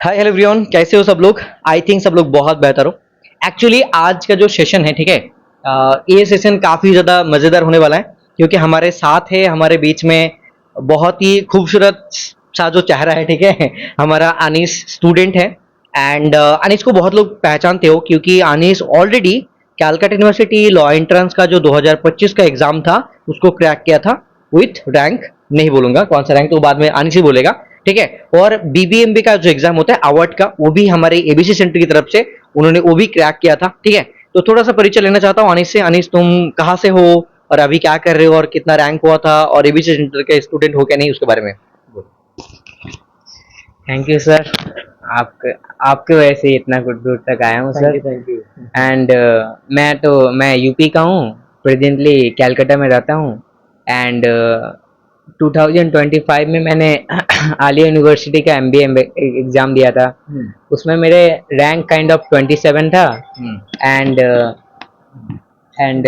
Hi hello everyone, कैसे हो सब लोग। आई थिंक सब लोग बहुत बेहतर हो। एक्चुअली आज का जो सेशन है, ठीक है, ये सेशन काफ़ी ज़्यादा मज़ेदार होने वाला है क्योंकि हमारे साथ है, हमारे बीच में बहुत ही खूबसूरत सा जो चेहरा है, ठीक है, हमारा अनीस स्टूडेंट है। एंड अनीस को बहुत लोग पहचानते हो क्योंकि Anis already Calcutta university law entrance का जो 2025 का एग्ज़ाम था उसको क्रैक किया था विथ रैंक। नहीं बोलूँगा कौन सा रैंक, तो बाद में अनीस ही बोलेगा, ठीक है। और बीबीएमबी का जो एग्जाम होता है अवार्ड का, वो भी हमारे एबीसी सेंटर की तरफ से उन्होंने वो भी क्रैक किया था, ठीक है। तो थोड़ा सा परिचय लेना चाहता हूँ अनीस से। अनीस, तुम कहाँ से हो और अभी क्या कर रहे हो और कितना रैंक हुआ था और एबीसी सेंटर के स्टूडेंट हो क्या नहीं, उसके बारे में थैंक यू सर। आपके आपके वजह से इतना कुछ दूर तक आया हूँ सर। Thank you. एंड मैं यूपी का हूँ, प्रेजेंटली कैलकाटा में रहता हूँ। एंड 2025 में मैंने आलिया यूनिवर्सिटी का एमबीए एग्ज़ाम दिया था। उसमें मेरे रैंक काइंड ऑफ 27 था। And and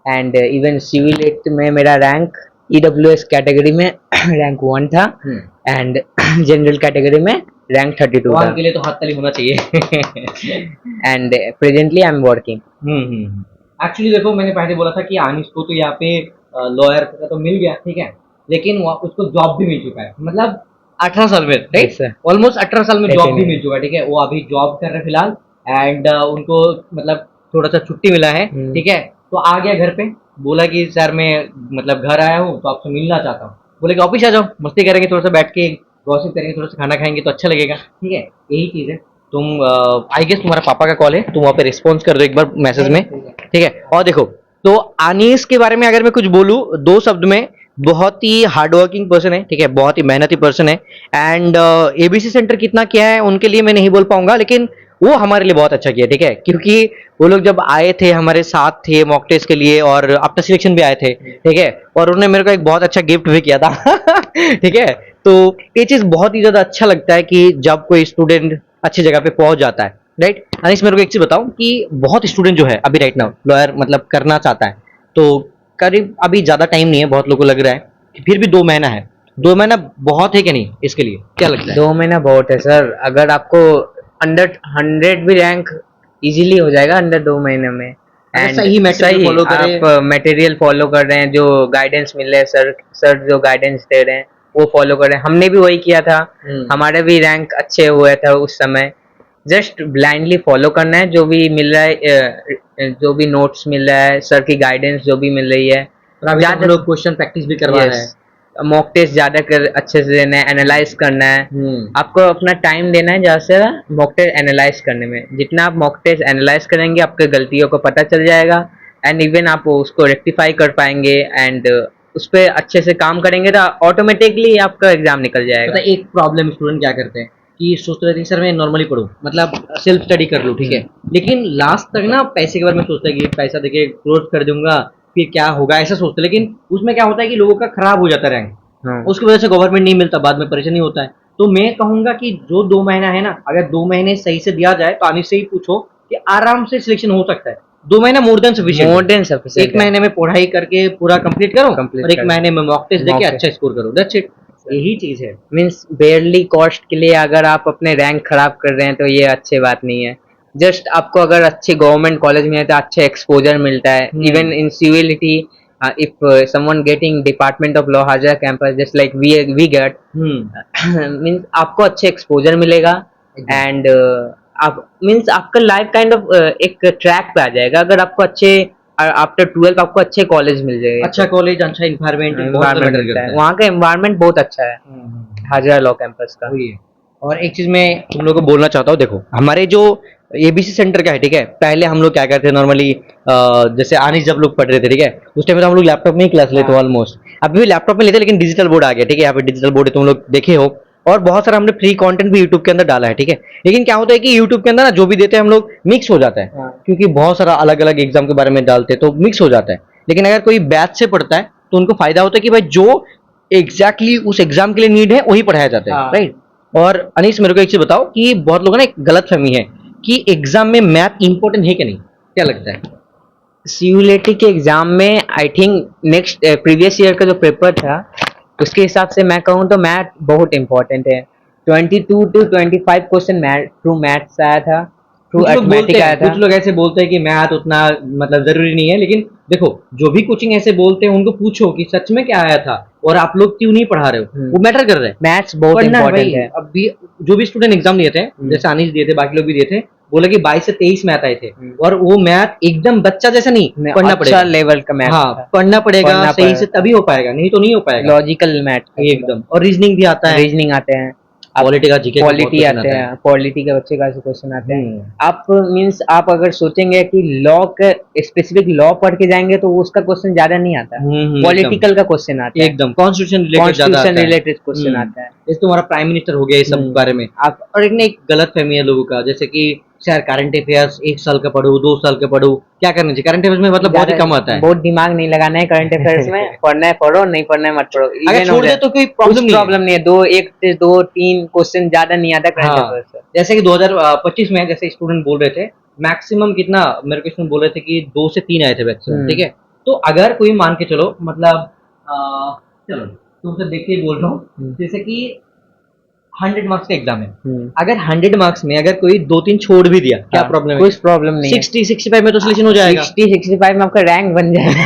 and even civil act में मेरा रैंक ईडब्ल्यूएस कैटेगरी में रैंक 1 था। एंड जनरल कैटेगरी में रैंक 32 था। के लिए तो हाथ ताली होना चाहिए। And presently I am working. Actually देखो, मैंने पहले बोला था कि अनीस को तो यहाँ पे लॉयर का तो मिल गया, ठीक है, लेकिन उसको जॉब भी मिल चुका है, मतलब 18 साल में, Yes, राइट। sir. ऑलमोस्ट 18 साल में जॉब भी Definitely. मिल चुका है, ठीक है। वो अभी जॉब कर रहे हैं फिलहाल। एंड उनको मतलब थोड़ा सा छुट्टी मिला है, ठीक है। तो आ गया घर पे, बोला कि सर मैं मतलब घर आया हूँ तो आपसे मिलना चाहता हूँ। बोले कि ऑफिस आ जाओ, मस्ती करेंगे, थोड़ा सा बैठ के गॉसिप करेंगे, थोड़ा सा खाना खाएंगे तो अच्छा लगेगा, ठीक है। यही चीज़ है। तुम आई गेस तुम्हारा पापा का कॉल है, तुम वहाँ पे रिस्पॉन्स कर दो एक बार मैसेज में, ठीक है। और देखो, तो अनीस के बारे में अगर मैं कुछ बोलूँ दो शब्द में, बहुत ही हार्ड वर्किंग पर्सन है, ठीक है, बहुत ही मेहनती पर्सन है। एंड एबीसी सेंटर कितना किया है उनके लिए मैं नहीं बोल पाऊंगा, लेकिन वो हमारे लिए बहुत अच्छा किया, ठीक है, क्योंकि वो लोग जब आए थे हमारे साथ थे मॉक टेस्ट के लिए और आफ्टर सिलेक्शन भी आए थे, ठीक है। और उन्होंने मेरे को एक बहुत अच्छा गिफ्ट भी किया था ठीक है। तो ये चीज़ बहुत ही ज़्यादा अच्छा लगता है कि जब कोई स्टूडेंट अच्छी जगह पे पहुंच जाता है, राइट। अनिश, मेरे को एक चीज़ बताओ कि बहुत स्टूडेंट जो है अभी राइट नाउ लॉयर मतलब करना चाहता है, तो करीब अभी ज़्यादा टाइम नहीं है, बहुत लोगों को लग रहा है कि फिर भी 2 महीना है। 2 महीना बहुत है क्या नहीं, इसके लिए क्या लगता है? 2 महीना बहुत है सर। अगर आपको अंडर 100 भी रैंक इजीली हो जाएगा अंडर 2 महीने में। एंड सही material follow करें। आप मटेरियल फॉलो कर रहे हैं, जो गाइडेंस मिल रहे हैं सर जो गाइडेंस दे रहे हैं वो फॉलो कर रहे हैं। हमने भी वही किया था, हमारे भी रैंक अच्छे हुए थे उस समय। जस्ट ब्लाइंडली फॉलो करना है जो भी मिल रहा है, जो भी नोट्स मिल रहा है, सर की गाइडेंस जो भी मिल रही है। हम लोग क्वेश्चन प्रैक्टिस भी करवा रहे हैं। मॉक टेस्ट ज्यादा कर अच्छे से देना है, एनालाइज करना है। आपको अपना टाइम देना है ज्यादा से ज्यादा मॉक टेस्ट एनालाइज करने में। जितना आप मॉक टेस्ट एनालाइज करेंगे आपके गलतियों को पता चल जाएगा। एंड इवन आप उसको रेक्टिफाई कर पाएंगे। एंड उस पर अच्छे से काम करेंगे तो ऑटोमेटिकली आपका एग्जाम निकल जाएगा। पता है, एक प्रॉब्लम स्टूडेंट क्या करते हैं कि सोचते रहते हैं सर मैं नॉर्मली पढ़ूँ, मतलब सेल्फ स्टडी कर लूँ, ठीक है, लेकिन लास्ट तक ना पैसे के बारे में सोचता है कि पैसा देके क्लोज कर दूंगा फिर क्या होगा, ऐसा सोचते हैं। लेकिन उसमें क्या होता है कि लोगों का खराब हो जाता है रैंक, उसकी वजह से गवर्नमेंट नहीं मिलता, बाद में परेशानी होता है। तो मैं कहूंगा कि जो 2 महीना है ना, अगर 2 महीने सही से दिया जाए तो आने से ही पूछो कि आराम से सिलेक्शन हो सकता है। 2 महीना more than sufficient. More than sufficient. एक महीने में पढ़ाई करके पूरा कंप्लीट करो और एक करो। महीने में मॉक टेस्ट देके Mock अच्छा स्कोर करो, दैट्स इट। यही चीज है। मीन्स बेयरली कॉस्ट के लिए अगर आप अपने रैंक खराब कर रहे हैं तो ये अच्छी बात नहीं है। जस्ट आपको अगर अच्छे गवर्नमेंट कॉलेज में है तो अच्छा एक्सपोजर मिलता है। Even in civility, if someone getting Department of Law Hazara campus just like we get, means आपको अच्छे एक्सपोजर मिलेगा। एंड आप मीन्स आपका लाइफ काइंड ऑफ एक ट्रैक पे आ जाएगा अगर आपको अच्छे आफ्टर 12 आपको अच्छे कॉलेज मिल जाएगा। अच्छा कॉलेज, अच्छा इन्वायरमेंट मिलता है, वहाँ का एनवायरनमेंट बहुत अच्छा है हाजरा लॉ कैंपस का। वही है। और एक चीज मैं तुम लोग को बोलना चाहता हूँ, देखो हमारे जो एबीसी सेंटर का है, ठीक है, पहले हम लोग क्या करते हैं नॉर्मली, जैसे आनिस जब लोग पढ़ रहे थे, ठीक है, उस टाइम में तो हम लोग लैपटॉप में ही क्लास लेते ऑलमोस्ट। अभी भी लैपटॉप में लेते हैं लेकिन डिजिटल बोर्ड आ गया, ठीक है, यहाँ पे डिजिटल बोर्ड है, तुम लोग देखे हो। और बहुत सारा हमने फ्री कंटेंट भी यूट्यूब के अंदर डाला है, ठीक है। लेकिन क्या होता है कि यूट्यूब के अंदर ना जो भी देते हैं हम लोग मिक्स हो जाता है, क्योंकि बहुत सारा अलग अलग एग्जाम के बारे में डालते हैं तो मिक्स हो जाता है। लेकिन अगर कोई बैच से पढ़ता है तो उनको फायदा होता है कि भाई जो एग्जैक्टली उस एग्जाम के लिए नीड है वही पढ़ाया जाता है, राइट। और अनीस, मेरे को एक चीज बताओ कि बहुत लोगों ने एक गलत फहमी है कि एग्जाम में मैथ इंपॉर्टेंट है कि नहीं, क्या लगता है? सीयूलेटी के एग्जाम में I think next previous year का जो पेपर था उसके हिसाब से मैं कहूँ तो मैथ बहुत इंपॉर्टेंट है। 22 to 25 क्वेश्चन थ्रू मैथ्स आया था, थ्रू अर्थमेटिक आया था। कुछ लोग ऐसे बोलते हैं कि मैथ उतना मतलब जरूरी नहीं है, लेकिन देखो जो भी कोचिंग ऐसे बोलते हैं उनको पूछो कि सच में क्या आया था और आप लोग क्यों नहीं पढ़ा रहे हो, वो मैटर कर रहे हैं। मैथ्स बहुत इंपॉर्टेंट है। अभी जो भी स्टूडेंट एग्जाम दिए थे, जैसे अनीश दिए थे, बाकी लोग भी दिए थे, बोले कि 22 से 23 मैथ आए थे, और वो मैथ एकदम बच्चा जैसा नहीं, पढ़ना पड़ेगा, अच्छा लेवल का मैथ। हाँ पढ़ना पड़ेगा सही से, तभी हो पाएगा, नहीं तो नहीं हो पाएगा। लॉजिकल मैथ एकदम, और रीजनिंग भी आता है, रीजनिंग आते हैं, पॉलिटी का जीके, पॉलिटी आते हैं, पॉलिटी के बच्चे का क्वेश्चन आते हैं। आप मींस आप अगर सोचेंगे कि लॉ के स्पेसिफिक लॉ पढ़ के जाएंगे तो उसका क्वेश्चन ज्यादा नहीं आता, पॉलिटिकल का क्वेश्चन आता है, एकदम कॉन्स्टिट्यूशन रिलेटेड क्वेश्चन आता है। जैसे तुम्हारा प्राइम मिनिस्टर हो गया, इस सब बारे में आप, और एक गलत फहमी है लोगों का, जैसे कि यार करंट अफेयर्स 1 साल का पढ़ो, 2 साल का पढ़ो, क्या करना चाहिए करंट अफेयर्स में, मतलब बहुत ही कम आता है, बहुत दिमाग नहीं लगाना है करंट अफेयर्स में। पढ़ना है पढ़ो, नहीं पढ़ना है मत पढ़ो, अगर छोड़ दे तो कोई प्रॉब्लम नहीं है। 2-3 क्वेश्चन ज्यादा नहीं आता करंट अफेयर्स से। जैसे कि 2025 में जैसे स्टूडेंट बोल रहे थे, मैक्सिमम कितना मेरे को बोल रहे थे कि 2 से 3 आए थे मैक्सिमम, ठीक है। तो अगर कोई मान के चलो, मतलब चलो तुमसे देख के बोल रहा हूँ, जैसे कि 100 मार्क्स का एग्जाम है, अगर 100 मार्क्स में अगर कोई 2-3 छोड़ भी दिया, क्या प्रॉब्लम है? कुछ प्रॉब्लम नहीं। 60-65 में तो सिलेक्शन हो जाएगा, 60-65 में आपका रैंक बन जाएगा।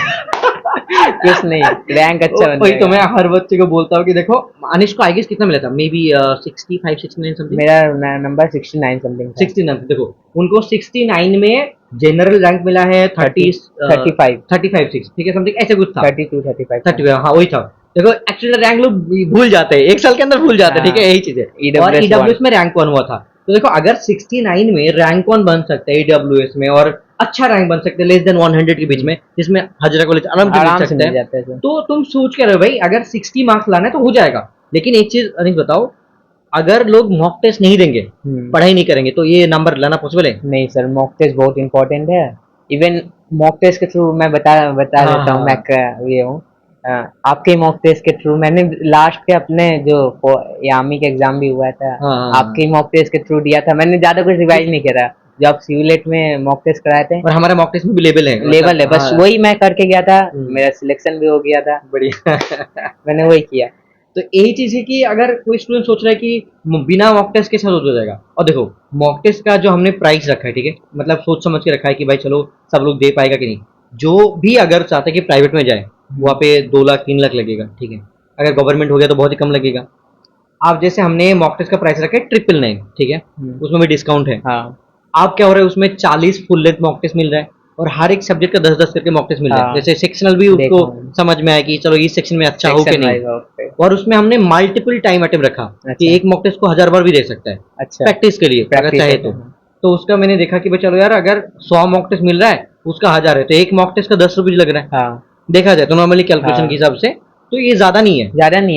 कुछ नहीं, रैंक अच्छा बन जाएगा। तो मैं हर बच्चे को बोलता हूँ कि देखो, अनिश को आई गेस कितना मिला था, मे बी 65-69 समथिंग, मेरा नंबर 69 समथिंग, 69। देखो उनको 69 में जनरल रैंक मिला है 35-36, ठीक है, समथिंग ऐसे कुछ था, 32-35, हाँ वही था। देखो एक्चुअली रैंक लोग भूल जाते हैं, 1 साल के अंदर भूल जाते हैं, ठीक है, यही चीज है। और ईडब्ल्यूएस में रैंक 1 हुआ था, तो देखो अगर 69 में रैंक 1 बन सकता है ईडब्ल्यूएस में, और अच्छा रैंक बन सकते हैं लेस देन 100 के बीच में, जिसमें हजरा कॉलेज आराम से मिल सकते हैं, तो तुम सोच के रहे भाई अगर 60 मार्क्स लाना है तो हो जाएगा। लेकिन एक चीज अनिश बताओ, अगर लोग मॉक टेस्ट नहीं देंगे, पढ़ाई नहीं करेंगे, तो ये नंबर लाना पॉसिबल है? नहीं सर, मॉक टेस्ट बहुत इंपॉर्टेंट है। इवन मॉक टेस्ट के थ्रू मैं बता देता हूँ, मैं ये हूँ आपके मॉक टेस्ट के थ्रू, मैंने लास्ट के अपने जो यामी के एग्जाम भी हुआ था, आपके मॉक टेस्ट के थ्रू दिया था, मैंने ज्यादा कुछ रिवाइज नहीं करा, जो आप सिविलेट में मॉक टेस्ट कराए थे, और हमारे मॉक टेस्ट में भी लेवल है, बस वही मैं करके गया था, मेरा सिलेक्शन भी हो गया था, बढ़िया। मैंने वही किया। तो यही चीज है कि अगर कोई स्टूडेंट सोच रहा है कि बिना मॉक टेस्ट के साथ हो जाएगा, और देखो मॉक टेस्ट का जो हमने प्राइस रखा है, ठीक है, मतलब सोच समझ के रखा है कि भाई चलो सब लोग दे पाएगा कि नहीं, जो भी अगर चाहते कि प्राइवेट में जाए वहाँ पे 2 लाख 3 लाख लगेगा, ठीक है, अगर गवर्नमेंट हो गया तो बहुत ही कम लगेगा। आप जैसे हमने मॉक टेस्ट का प्राइस रखा है 999, ठीक है, उसमें भी डिस्काउंट है। आप क्या हो रहा है, उसमें 40 फुल लेंथ मॉक टेस्ट मिल रहा है, और हर एक सब्जेक्ट का 10-10 करके मॉक टेस्ट मिल रहा है। जैसे सेक्शनल भी उसको समझ में आया कि चलो इस सेक्शन में अच्छा हो कि नहीं, और उसमें हमने मल्टीपल टाइम अटेम्प्ट रखा कि एक मॉक टेस्ट को 1000 बार भी दे सकता है, प्रैक्टिस के लिए अगर चाहे तो उसका मैंने देखा कि भाई चलो यार अगर 100 मॉक टेस्ट मिल रहा है उसका 1000 है, तो एक मॉक टेस्ट का 10 रुपये लग रहा है, देखा जाए तो नॉर्मली कैलकुलेशन के हिसाब से, तो ये ज्यादा नहीं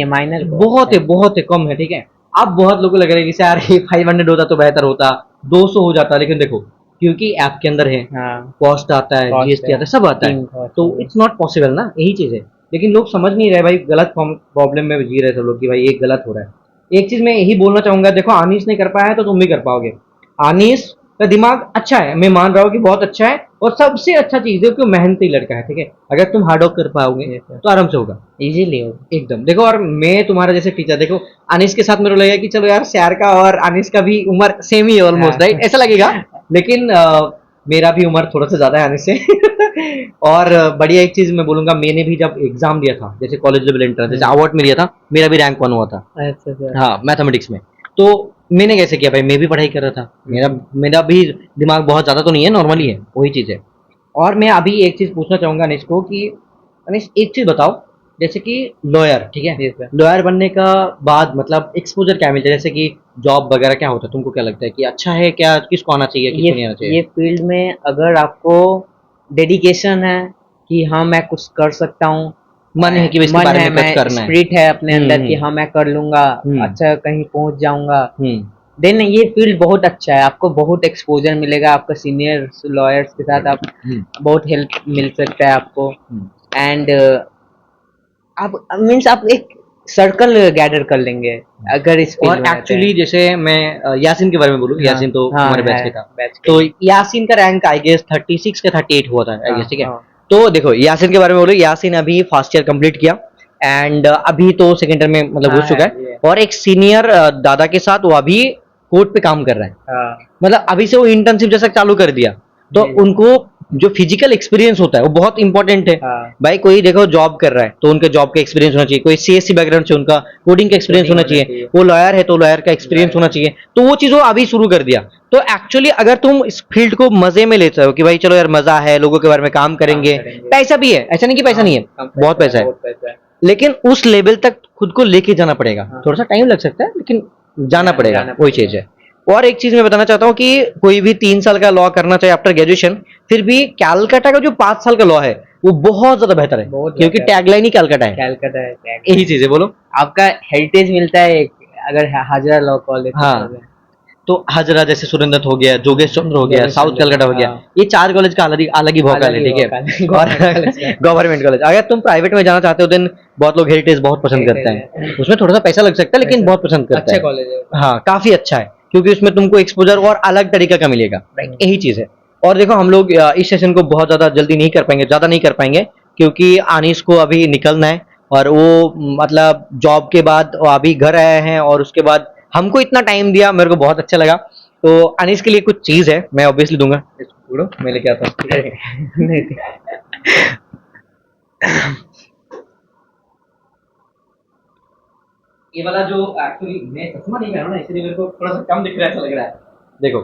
है, माइनर बहुत है, कम है, ठीक है। अब बहुत लोगों को लग रहा है कि यार 500 होता तो बेहतर होता, 200 हो जाता, लेकिन देखो क्योंकि ऐप के अंदर है, कॉस्ट आता है, जीएसटी आता है, सब आता है, तो इट्स नॉट पॉसिबल ना, यही चीज है। लेकिन लोग समझ नहीं रहे भाई, गलत प्रॉब्लम में जी रहे सब लोग कि भाई ये गलत हो रहा है। एक चीज मैं यही बोलना चाहूंगा, देखो आनीस ने कर पाया है तो तुम भी कर पाओगे। आनीस का दिमाग अच्छा है, मैं मान रहा हूँ कि बहुत अच्छा है, और सबसे अच्छा चीज है कि मेहनती लड़का है, ठीक है, अगर तुम हार्ड वर्क कर पाओगे तो आराम से होगा, इजीली होगा एकदम। देखो और मैं तुम्हारा जैसे टीचर, देखो अनीस के साथ मेरे को लगेगा कि चलो यार सैर का और अनीस का भी उम्र सेम ही है ऑलमोस्ट, राइट, ऐसा लगेगा, लेकिन मेरा भी उम्र थोड़ा सा ज्यादा है आने से। और बढ़िया एक चीज मैं बोलूंगा, मैंने भी जब एग्जाम दिया था, जैसे कॉलेज लेवल एंट्रेंस, जैसे अवार्ड में दिया था, मेरा भी रैंक 1 हुआ था, हाँ मैथमेटिक्स में। तो मैंने कैसे किया भाई, मैं भी पढ़ाई कर रहा था, मेरा भी दिमाग बहुत ज्यादा तो नहीं है, नॉर्मली है, वही चीज है। और मैं अभी एक चीज पूछना चाहूंगा अनिश को कि अनिश एक चीज बताओ, जैसे कि लॉयर, ठीक है, लॉयर बनने का बाद मतलब एक्सपोजर क्या मिलता है, जैसे कि जॉब वगैरह क्या होता है, तुमको क्या लगता है कि अच्छा है क्या, किसको आना चाहिए, किसको नहीं आना चाहिए? ये फील्ड में अगर आपको डेडिकेशन है कि हाँ मैं कुछ कर सकता हूँ, मन है कि इसके बारे में कुछ करना है, स्पिरिट है अपने अंदर कि हाँ मैं कर लूंगा, अच्छा कहीं पहुंच जाऊंगा, देन ये फील्ड बहुत अच्छा है, आपको बहुत एक्सपोजर मिलेगा, आपका सीनियर लॉयर्स के साथ आप बहुत हेल्प मिल सकता है आपको, एंड आप मीन्स आप एक सर्कल गैदर कर लेंगे अगर इस फील्ड में। और एक्चुअली जैसे मैं यासीन के बारे में बोलूँ, यासीन तो हमारे बैच के था, तो यासीन का रैंक आई गेस 36 का 38 हुआ था आई गेस, ठीक है। तो देखो यासीन के बारे में बोलो, यासीन अभी फर्स्ट ईयर कंप्लीट किया, एंड अभी तो सेकेंड ईयर में मतलब घुस चुका है, और एक सीनियर दादा के साथ वो अभी कोर्ट पे काम कर रहा है। हाँ, मतलब अभी से वो इंटर्नशिप जैसा चालू कर दिया, तो जी। उनको जो फिजिकल एक्सपीरियंस होता है वो बहुत इंपॉर्टेंट है। हाँ। भाई कोई देखो जॉब कर रहा है तो उनके जॉब का एक्सपीरियंस होना चाहिए, कोई सीएससी बैकग्राउंड से उनका कोडिंग का एक्सपीरियंस Coding होना होना चाहिए, चाहिए। वो लॉयर है तो लॉयर का एक्सपीरियंस होना चाहिए, तो वो चीज वो अभी शुरू कर दिया। तो एक्चुअली अगर तुम इस फील्ड को मजे में लेते हो कि भाई चलो यार मजा है, लोगों के बारे में काम करेंगे, करेंगे। पैसा भी है, ऐसा नहीं कि पैसा नहीं है, कम बहुत पैसा है, बहुत पैसा है। लेकिन उस लेवल तक खुद को लेके जाना पड़ेगा। हाँ। थोड़ा सा टाइम लग सकता है लेकिन जाना पड़ेगा, जाना वही पड़ेगा। चीज है। और एक चीज मैं बताना चाहता हूँ कि कोई भी 3 साल का लॉ करना चाहे आफ्टर ग्रेजुएशन, फिर भी कैलकाटा का जो 5 साल का लॉ है वो बहुत ज्यादा बेहतर है, बहुत क्योंकि बेहतर है। टैगलाइन ही कैलकाटा है। कैलकाटा है टैग। यही चीज है, बोलो। आपका हेरिटेज मिलता है एक, अगर हाजरा लॉ कॉलेज हाँ। तो हजरा जैसे सुरेंद्र हो गया, जोगेश चंद्र हो गया, जोगेश साउथ चंद्र, कलकत्ता हो गया, हाँ। ये 4 कॉलेज का अलग ही भौकाल है, अलग ही ठीक है। भौकाल है, और government college का। गवर्नमेंट कॉलेज, अगर तुम प्राइवेट में जाना चाहते हो देन बहुत लोग हेरिटेज बहुत पसंद करते Heritage हैं, उसमें थोड़ा सा पैसा लग सकता है लेकिन पैसा- बहुत पसंद करता अच्छा है। कॉलेज है। हाँ काफी अच्छा है, क्योंकि उसमें तुमको एक्सपोजर और अलग तरीके का मिलेगा, राइट, यही चीज है। और देखो हम लोग इस सेशन को बहुत ज्यादा जल्दी नहीं कर पाएंगे, ज्यादा नहीं कर पाएंगे, क्योंकि अनीस को अभी निकलना है, और वो मतलब जॉब के बाद वो अभी घर आए हैं, और उसके बाद हमको इतना टाइम दिया, मेरे को बहुत अच्छा लगा। तो अनीस के लिए कुछ चीज है, मैं ऑब्वियसली दूंगा, इसको पकड़ो, मैं लेके आता हूँ, ठीक है? नहीं, ये वाला जो एक्चुअली मैं चश्मा नहीं पहना ना, इसलिए मेरे को थोड़ा सा कम दिख रहा है, ऐसा लग रहा है। देखो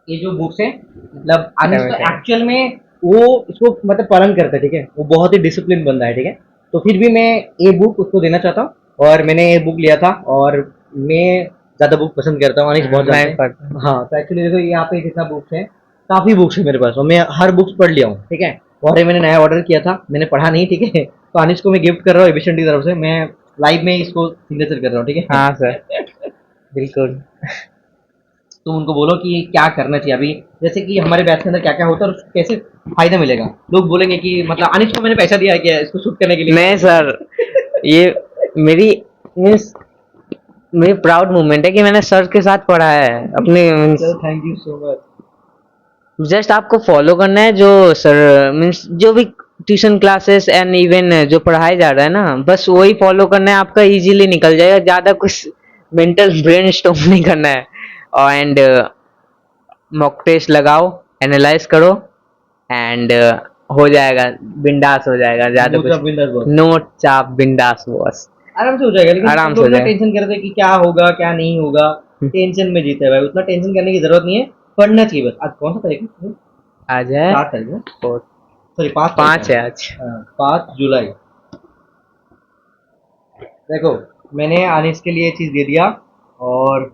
ये जो बुक्स है, मतलब अनिस तो अच्छा। एक्चुअल में वो इसको मतलब पालन करता है, ठीक है, वो बहुत ही डिसिप्लिन बंदा है, ठीक है। तो फिर भी मैं ये बुक उसको देना चाहता हूँ, और मैंने ये बुक लिया था, और मैं ज्यादा बुक पसंद करता हूँ, अनिस बहुत मैं ज्यादा है। पढ़ता हूँ। हाँ, तो एक्चुअली देखो यहाँ पे जितना बुक्स है, काफी बुक्स है मेरे पास, और मैं हर बुक्स पढ़ लिया हूँ, ठीक है। और ये मैंने नया ऑर्डर किया था, मैंने पढ़ा नहीं, ठीक है, तो अनिस को मैं गिफ्ट कर रहा हूँ एबिशन की तरफ से, मैं लाइव में इसको सिग्नेचर कर रहा हूँ, ठीक है। हाँ सर, बिल्कुल। तुम उनको बोलो कि क्या करना चाहिए अभी, जैसे कि हमारे बैच के अंदर क्या क्या होता है और उसको कैसे फायदा मिलेगा। लोग बोलेंगे कि मतलब अनिश को मैंने पैसा दिया है क्या इसको शूट करने के लिए? नहीं सर, ये मेरी मीन्स मेरी प्राउड मोमेंट है कि मैंने सर के साथ पढ़ा है अपने means. Thank you so much. Just आपको फॉलो करना है जो सर मीन्स जो भी ट्यूशन क्लासेस एंड इवन जो पढ़ाया जा रहा है ना, बस वही फॉलो करना है, आपका इजीली निकल जाएगा, ज्यादा कुछ मेंटल ब्रेन स्टॉर्म नहीं करना है। एंड मॉक टेस्ट लगाओ, एनालाइज करो, एंड हो जाएगा, बिंदास हो जाएगा, ज्यादा नोट चाप कुछ बिंदास बॉस। नोट चाप बिंदास बॉस। आराम से हो जाएगा, लेकिन आराम हम से लोग हो ना जाएगा। टेंशन करते हैं कि क्या होगा क्या नहीं होगा, टेंशन में जीते हैं भाई, उतना टेंशन करने की जरूरत नहीं है, पढ़ना चाहिए बस। आज कौन सा तारीख है? आज है 4 तारीख है, सॉरी 5 5 है आज। 5 जुलाई। देखो मैंने अनिस के लिए चीज दे दिया, और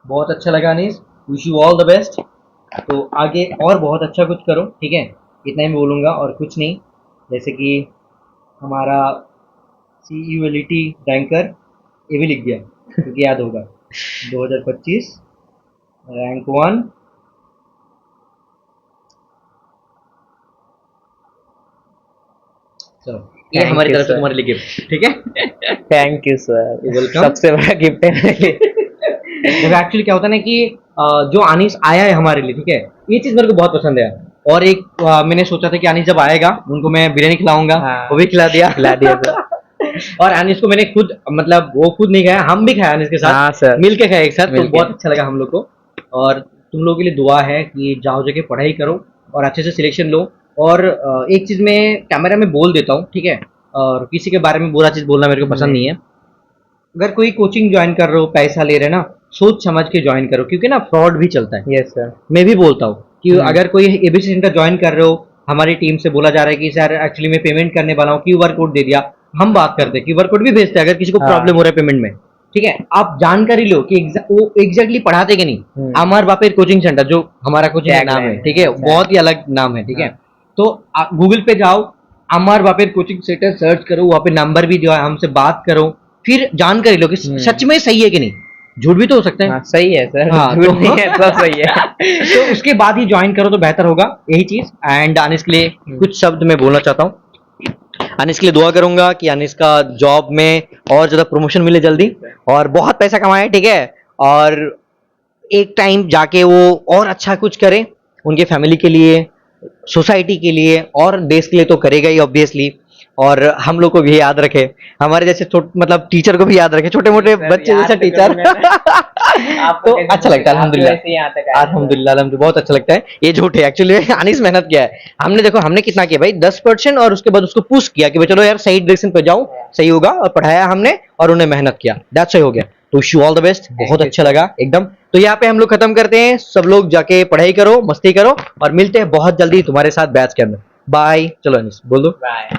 बहुत अच्छा लगा Anis, wish you all the best. तो आगे और बहुत अच्छा कुछ करो, ठीक है, इतना ही मैं बोलूँगा और कुछ नहीं। जैसे कि हमारा CULT रैंकर ये भी लिख दिया क्योंकि याद होगा 2025 रैंक 1। चलो ये Thank हमारी you, तरफ से sir. तुम्हारे लिए गिफ्ट, ठीक है। Thank you sir, Welcome. सबसे बड़ा गिफ्ट है मेरे लिए। देखो एक्चुअली क्या होता है ना कि जो अनीस आया है हमारे लिए, ठीक है, ये चीज मेरे को बहुत पसंद है। और एक मैंने सोचा था कि अनीस जब आएगा उनको मैं बिरयानी खिलाऊंगा, हाँ। वो भी खिला दिया, खिला दिया सर। और अनीस को मैंने खुद मतलब वो खुद नहीं खाया, हम भी खाया अनीस के हाँ साथ, सर, मिल के खाए एक साथ, तो मिलके। बहुत अच्छा लगा हम लोग को। और तुम लोगों के लिए दुआ है कि जाओ जाके पढ़ाई करो और अच्छे से सिलेक्शन लो। और एक चीज मैं कैमरा में बोल देता हूँ, ठीक है, और किसी के बारे में बुरा चीज बोलना मेरे को पसंद नहीं है। अगर कोई कोचिंग ज्वाइन कर रहे हो, पैसा ले रहे हो ना, सोच समझ के ज्वाइन करो, क्योंकि ना फ्रॉड भी चलता है। Yes sir. मैं भी बोलता हूँ कि अगर कोई एबीसी सेंटर ज्वाइन कर रहे हो, हमारी टीम से बोला जा रहा है कि सर एक्चुअली मैं पेमेंट करने वाला हूँ, QR कोड दे दिया, हम बात करते हैं, QR कोड भी भेजते हैं अगर किसी को हाँ। प्रॉब्लम हो रहा है पेमेंट में, ठीक है। आप जानकारी लो कि वो एग्जैक्टली पढ़ाते कि नहीं। अमर बापेर कोचिंग सेंटर जो हमारा कोचिंग Tagline नाम है, है, ठीक है, बहुत ही अलग नाम है, ठीक है। तो आप गूगल पे जाओ, अमर बापेर कोचिंग सेंटर सर्च करो, वहाँ पे नंबर भी दिया है, हमसे बात करो, फिर जानकारी लो कि सच में सही है कि नहीं, झूठ भी तो हो सकता है। हाँ, सही है सर, हाँ, झूठ तो- नहीं है, सब सही है। तो उसके बाद ही ज्वाइन करो तो बेहतर होगा, यही चीज। एंड अनिस के लिए कुछ शब्द मैं बोलना चाहता हूँ। अनिस के लिए दुआ करूंगा कि अनिस का जॉब में और ज्यादा प्रमोशन मिले जल्दी, और बहुत पैसा कमाए, ठीक है, और एक टाइम जाके वो और अच्छा कुछ करे उनके फैमिली के लिए, सोसाइटी के लिए और देश के लिए तो करेगा ही ऑब्वियसली, और हम लोग को भी याद रखे, हमारे जैसे मतलब टीचर को भी याद रखे, छोटे मोटे बच्चे जैसा टीचर। तो अच्छा लगता है अल्हम्दुलिल्लाह, अल्हम्दुलिल्लाह बहुत अच्छा लगता है। ये झूठ है एक्चुअली, अनीस मेहनत किया है। हमने देखो हमने कितना किया भाई, 10%, और उसके बाद उसको पुश किया कि भाई चलो यार सही डायरेक्शन पे जाओ, सही होगा, और पढ़ाया हमने और उन्हें मेहनत किया, दैट्स सही हो गया। तो wish you all the best, बहुत अच्छा लगा एकदम। तो यहाँ पे हम लोग खत्म करते हैं, सब लोग जाके पढ़ाई करो, मस्ती करो, और मिलते हैं बहुत जल्दी तुम्हारे साथ बैच के अंदर। बाय, चलो अनीस बोल दो। बाय।